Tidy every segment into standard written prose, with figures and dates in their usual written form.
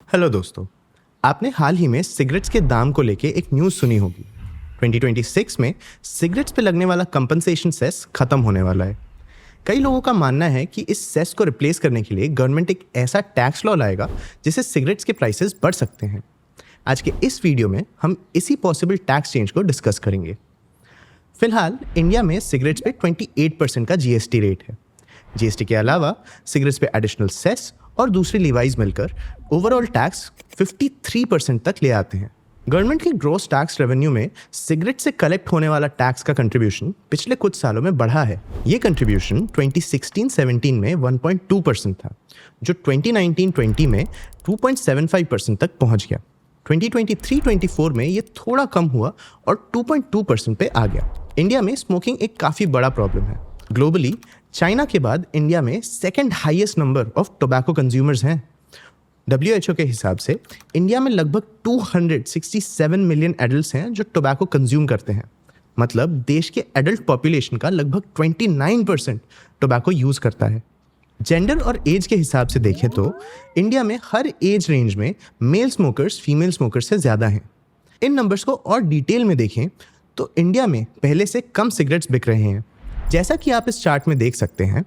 Hello दोस्तों, आपने हाल ही में सिगरेट्स के दाम को लेके एक न्यूज़ सुनी होगी। 2026 में सिगरेट्स पे लगने वाला कंपनसेशन सेस खत्म होने वाला है। कई लोगों का मानना है कि इस सेस को रिप्लेस करने के लिए गवर्नमेंट एक ऐसा टैक्स लॉ लाएगा जिससे सिगरेट्स के प्राइसेस बढ़ सकते हैं। आज के इस वीडियो में हम इसी पॉसिबल टैक्स चेंज को डिस्कस करेंगे। फिलहाल इंडिया में सिगरेट्स पे 28% का जीएसटी रेट है। जीएसटी के अलावा सिगरेट्स पे एडिशनल सेस और दूसरे लीवाइज मिलकर ओवरऑल टैक्स 53% तक ले आते हैं। गवर्नमेंट के ग्रॉस टैक्स रेवेन्यू में सिगरेट से कलेक्ट होने वाला टैक्स का कंट्रीब्यूशन पिछले कुछ सालों में बढ़ा है। ये कंट्रीब्यूशन 2016-17 में 1.2% था, जो 2019-20 में 2.75% तक पहुंच गया। 2023-24 में ये थोड़ा कम हुआ और 2.2% पे आ गया। इंडिया में स्मोकिंग एक काफ़ी बड़ा प्रॉब्लम है। ग्लोबली चाइना के बाद इंडिया में second highest number of tobacco consumers हैं। WHO के हिसाब से इंडिया में लगभग 267 मिलियन एडल्ट्स हैं जो टोबैको कंज्यूम करते हैं। मतलब देश के एडल्ट पॉपुलेशन का लगभग 29% टोबैको यूज़ करता है। जेंडर और एज के हिसाब से देखें तो इंडिया में हर एज रेंज में मेल स्मोकर्स फीमेल स्मोकर्स से ज़्यादा हैं। इन नंबर्स को और डिटेल में देखें तो इंडिया में पहले से कम सिगरेट्स बिक रहे हैं। जैसा कि आप इस चार्ट में देख सकते हैं,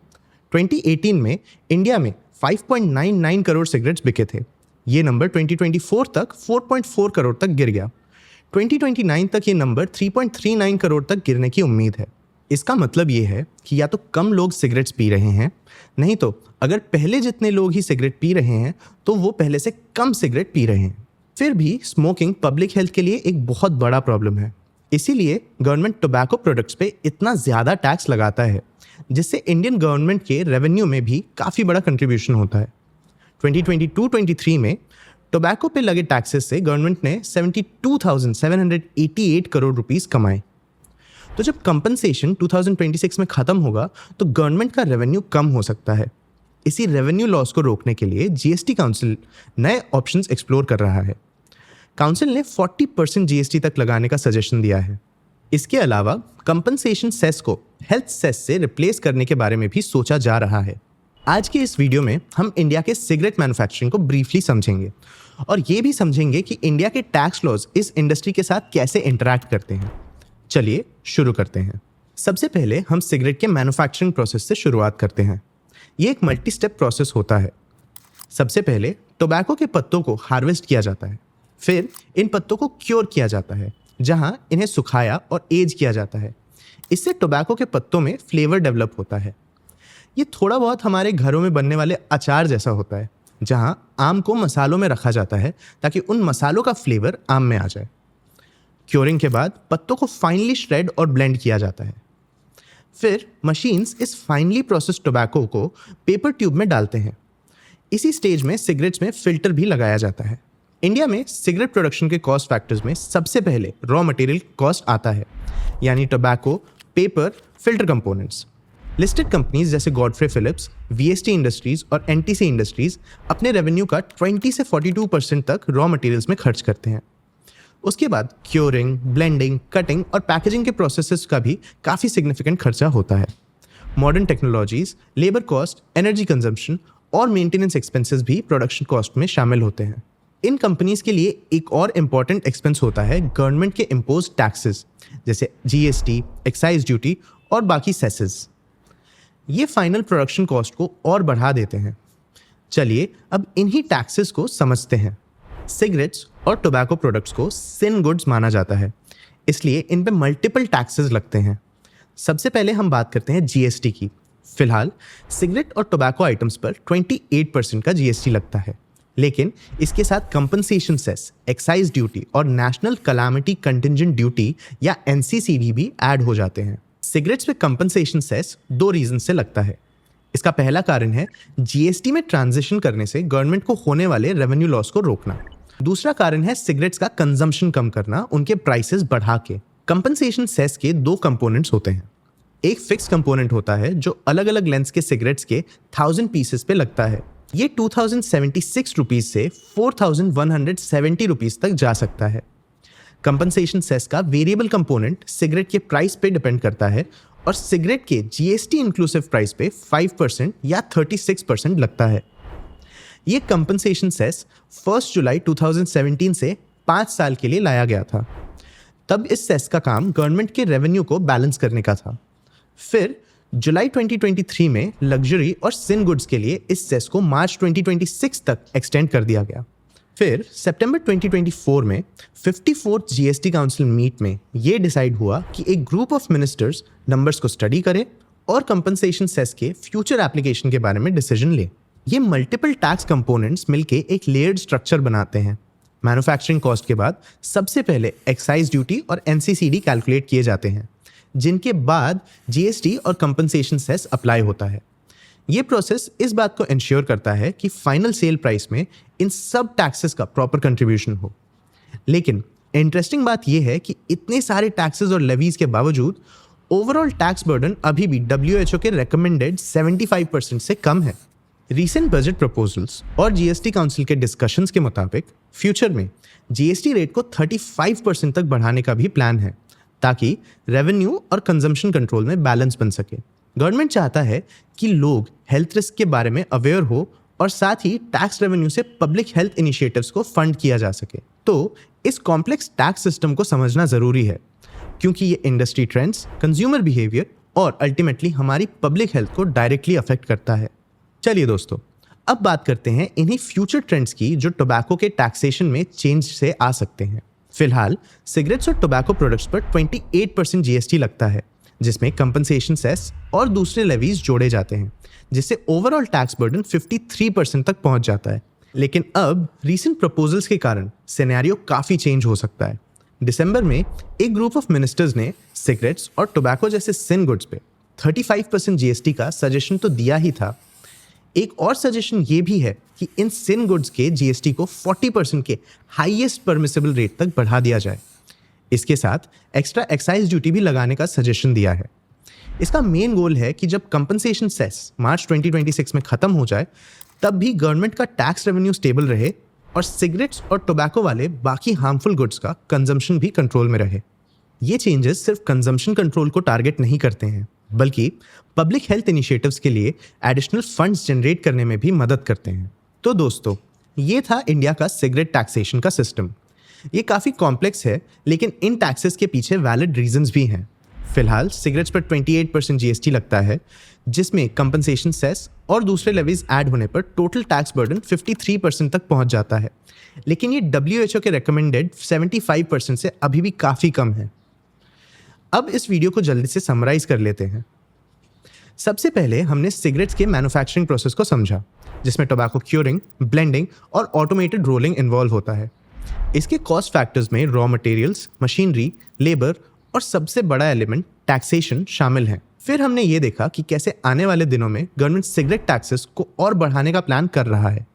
2018 में इंडिया में 5.99 करोड़ सिगरेट्स बिके थे। ये नंबर 2024 तक 4.4 करोड़ तक गिर गया। 2029 तक ये नंबर 3.39 करोड़ तक गिरने की उम्मीद है। इसका मतलब ये है कि या तो कम लोग सिगरेट्स पी रहे हैं, नहीं तो अगर पहले जितने लोग ही सिगरेट पी रहे हैं तो वो पहले से कम सिगरेट पी रहे हैं। फिर भी स्मोकिंग पब्लिक हेल्थ के लिए एक बहुत बड़ा प्रॉब्लम है। इसीलिए गवर्नमेंट टोबैको प्रोडक्ट्स पे इतना ज़्यादा टैक्स लगाता है, जिससे इंडियन गवर्नमेंट के रेवेन्यू में भी काफ़ी बड़ा कंट्रीब्यूशन होता है। 2022-23 में टोबैको पे लगे टैक्सेस से गवर्नमेंट ने 72,788 करोड़ रुपीस कमाए। तो जब कंपनसेशन 2026 में ख़त्म होगा तो गवर्नमेंट का रेवेन्यू कम हो सकता है। इसी रेवेन्यू लॉस को रोकने के लिए जीएसटी काउंसिल नए ऑप्शंस एक्सप्लोर कर रहा है। काउंसिल ने 40% जीएसटी तक लगाने का सजेशन दिया है। इसके अलावा कंपनसेशन सेस को हेल्थ सेस से रिप्लेस करने के बारे में भी सोचा जा रहा है। आज के इस वीडियो में हम इंडिया के सिगरेट मैन्युफैक्चरिंग को ब्रीफली समझेंगे और ये भी समझेंगे कि इंडिया के टैक्स लॉज इस इंडस्ट्री के साथ कैसे इंटरैक्ट करते हैं। चलिए शुरू करते हैं। सबसे पहले हम सिगरेट के मैन्युफैक्चरिंग प्रोसेस से शुरुआत करते हैं। ये एक मल्टी स्टेप प्रोसेस होता है। सबसे पहले टोबैको के पत्तों को हार्वेस्ट किया जाता है। फिर इन पत्तों को क्योर किया जाता है, जहां इन्हें सुखाया और एज किया जाता है। इससे टोबैको के पत्तों में फ्लेवर डेवलप होता है। ये थोड़ा बहुत हमारे घरों में बनने वाले अचार जैसा होता है, जहां आम को मसालों में रखा जाता है ताकि उन मसालों का फ्लेवर आम में आ जाए। क्योरिंग के बाद पत्तों को फाइनली श्रेड और ब्लेंड किया जाता है। फिर मशीन्स इस फाइनली प्रोसेस्ड टोबैको को पेपर ट्यूब में डालते हैं। इसी स्टेज में सिगरेट्स में फिल्टर भी लगाया जाता है। इंडिया में सिगरेट प्रोडक्शन के कॉस्ट फैक्टर्स में सबसे पहले रॉ मटेरियल कॉस्ट आता है, यानी tobacco, paper, filter components. Listed companies जैसे गॉडफ्रे फिलिप्स, वीएसटी इंडस्ट्रीज और एनटीसी इंडस्ट्रीज अपने रेवेन्यू का 20 से 42% तक रॉ मटेरियल्स में खर्च करते हैं। उसके बाद क्योरिंग, ब्लेंडिंग, कटिंग और पैकेजिंग के प्रोसेसेस का भी काफ़ी सिग्निफिकेंट खर्चा होता है। Modern technologies, labour cost, energy consumption और मेंटेनेंस एक्सपेंसेस भी प्रोडक्शन कॉस्ट में शामिल होते हैं। इन कंपनीज के लिए एक और इम्पॉर्टेंट एक्सपेंस होता है गवर्नमेंट के इम्पोज टैक्सेस, जैसे जीएसटी, एक्साइज ड्यूटी और बाकी सेसेस। ये फाइनल प्रोडक्शन कॉस्ट को और बढ़ा देते हैं। चलिए अब इन्हीं टैक्सेस को समझते हैं। सिगरेट्स और टोबैको प्रोडक्ट्स को सिन गुड्स माना जाता है, इसलिए इन पे मल्टीपल टैक्सेस लगते हैं। सबसे पहले हम बात करते हैं जीएसटी की। फिलहाल सिगरेट और टोबैको आइटम्स पर 28% का जीएसटी लगता है, लेकिन इसके साथ कंपनसेशन सेस, एक्साइज ड्यूटी और नेशनल कैलामिटी कंटिंजेंट ड्यूटी या एनसीसीडी भी ऐड हो जाते हैं। सिगरेट्स पे कंपनसेशन सेस 2 रीजन से लगता है। इसका पहला कारण है जीएसटी में ट्रांजिशन करने से गवर्नमेंट को होने वाले रेवेन्यू लॉस को रोकना। दूसरा कारण है सिगरेट्स का कंजम्पशन कम करना, उनके प्राइसेस बढ़ा के। कंपनसेशन सेस के 2 कंपोनेंट्स होते हैं। एक फिक्स कंपोनेंट होता है जो अलग अलग लेंथ के सिगरेट्स के 1000 पीसेस पे लगता है। ये 2076 रुपीज से 4170 रुपीज तक जा सकता है। कंपनसेशन सेस का वेरिएबल कंपोनेंट सिगरेट के प्राइस पे डिपेंड करता है और सिगरेट के जीएसटी इंक्लूसिव प्राइस पे 5% या 36% लगता है। ये कंपनसेशन सेस 1 जुलाई 2017 से 5 साल के लिए लाया गया था। तब इस सेस का काम गवर्नमेंट के रेवेन्यू को बैलेंस करने का था। फिर जुलाई 2023 में लग्जरी और सिन गुड्स के लिए इस सेस को मार्च 2026 तक एक्सटेंड कर दिया गया। फिर सितंबर 2024 में 54th जीएसटी काउंसिल मीट में ये डिसाइड हुआ कि एक ग्रुप ऑफ मिनिस्टर्स नंबर्स को स्टडी करे और कंपनसेशन सेस के फ्यूचर एप्लीकेशन के बारे में डिसीजन ले। ये मल्टीपल टैक्स कंपोनेंट्स मिलके एक लेयर्ड स्ट्रक्चर बनाते हैं। मैन्युफैक्चरिंग कॉस्ट के बाद सबसे पहले एक्साइज ड्यूटी और एनसीसीडी कैलकुलेट किए जाते हैं, जिनके बाद जीएसटी और कंपनसेशन सेस अप्लाई होता है। ये प्रोसेस इस बात को इंश्योर करता है कि फाइनल सेल प्राइस में इन सब टैक्सेस का प्रॉपर कंट्रीब्यूशन हो। लेकिन इंटरेस्टिंग बात यह है कि इतने सारे टैक्सेस और लेवीज के बावजूद ओवरऑल टैक्स बर्डन अभी भी WHO के रिकमेंडेड 75% से कम है। रीसेंट बजट प्रपोजल्स और जीएसटी काउंसिल के डिस्कशंस के मुताबिक फ्यूचर में जीएसटी रेट को 35% तक बढ़ाने का भी प्लान है, ताकि रेवेन्यू और कंजम्पशन कंट्रोल में बैलेंस बन सके। गवर्नमेंट चाहता है कि लोग हेल्थ रिस्क के बारे में अवेयर हो और साथ ही टैक्स रेवेन्यू से पब्लिक हेल्थ इनिशिएटिव्स को फंड किया जा सके। तो इस कॉम्प्लेक्स टैक्स सिस्टम को समझना ज़रूरी है, क्योंकि ये इंडस्ट्री ट्रेंड्स, कंज्यूमर बिहेवियर और अल्टीमेटली हमारी पब्लिक हेल्थ को डायरेक्टली अफेक्ट करता है। चलिए दोस्तों, अब बात करते हैं इन्हीं फ्यूचर ट्रेंड्स की जो टोबैको के टैक्सेशन में चेंज से आ सकते हैं। फिलहाल सिगरेट्स और टोबैको प्रोडक्ट्स पर 28% जीएसटी लगता है, जिसमें कंपनसेशन सेस और दूसरे लेवीज जोड़े जाते हैं, जिससे ओवरऑल टैक्स बर्डन 53% तक पहुंच जाता है। लेकिन अब रीसेंट प्रपोजल्स के कारण सिनेरियो काफ़ी चेंज हो सकता है। दिसंबर में एक ग्रुप ऑफ मिनिस्टर्स ने सिगरेट्स और टोबैको जैसे सिन गुड्स पे 35% जीएसटी का सजेशन तो दिया ही था। एक और सजेशन ये भी है कि इन सिन गुड्स के जीएसटी को 40% के हाईएस्ट परमिसिबल रेट तक बढ़ा दिया जाए। इसके साथ एक्स्ट्रा एक्साइज ड्यूटी भी लगाने का सजेशन दिया है। इसका मेन गोल है कि जब कंपनसेशन सेस मार्च 2026 में ख़त्म हो जाए, तब भी गवर्नमेंट का टैक्स रेवेन्यू स्टेबल रहे और सिगरेट्स और टोबैको वाले बाकी हार्मफुल गुड्स का कंजम्पशन भी कंट्रोल में रहे। ये चेंजेस सिर्फ कंजम्पशन कंट्रोल को टारगेट नहीं करते हैं, बल्कि पब्लिक हेल्थ इनिशिएटिव्स के लिए एडिशनल फंड्स जनरेट करने में भी मदद करते हैं। तो दोस्तों, ये था इंडिया का सिगरेट टैक्सेशन का सिस्टम। ये काफ़ी कॉम्प्लेक्स है, लेकिन इन टैक्सेस के पीछे वैलिड रीजंस भी हैं। फिलहाल सिगरेट्स पर 28% जीएसटी लगता है, जिसमें कंपनसेशन सेस और दूसरे लेवीज ऐड होने पर टोटल टैक्स बर्डन 53% तक पहुंच जाता है। लेकिन ये WHO के रिकमेंडेड 75% से अभी भी काफ़ी कम है। अब इस वीडियो को जल्दी से समराइज कर लेते हैं। सबसे पहले हमने सिगरेट्स के मैन्युफैक्चरिंग प्रोसेस को समझा, जिसमें टोबैको क्यूरिंग, ब्लेंडिंग और ऑटोमेटेड रोलिंग इन्वॉल्व होता है। इसके कॉस्ट फैक्टर्स में रॉ मटेरियल्स, मशीनरी, लेबर और सबसे बड़ा एलिमेंट टैक्सेशन शामिल है। फिर हमने ये देखा कि कैसे आने वाले दिनों में गवर्नमेंट सिगरेट टैक्सेस को और बढ़ाने का प्लान कर रहा है।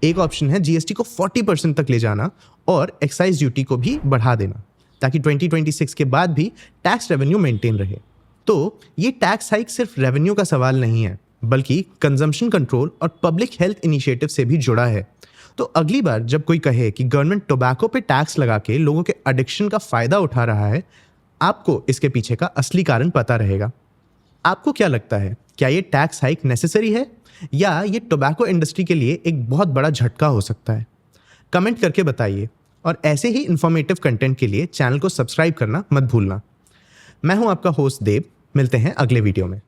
एक ऑप्शन है जीएसटी को 40% तक ले जाना और एक्साइज ड्यूटी को भी बढ़ा देना, ताकि 2026 के बाद भी टैक्स रेवेन्यू मेंटेन रहे। तो ये टैक्स हाइक सिर्फ रेवेन्यू का सवाल नहीं है, बल्कि कंजम्पशन कंट्रोल और पब्लिक हेल्थ इनिशिएटिव से भी जुड़ा है। तो अगली बार जब कोई कहे कि गवर्नमेंट टोबैको पे टैक्स लगा के लोगों के एडिक्शन का फ़ायदा उठा रहा है, आपको इसके पीछे का असली कारण पता रहेगा। आपको क्या लगता है, क्या ये टैक्स हाइक नेसेसरी है या ये टोबैको इंडस्ट्री के लिए एक बहुत बड़ा झटका हो सकता है? कमेंट करके बताइए और ऐसे ही इंफॉर्मेटिव कंटेंट के लिए चैनल को सब्सक्राइब करना मत भूलना। मैं हूं आपका होस्ट देव। मिलते हैं अगले वीडियो में।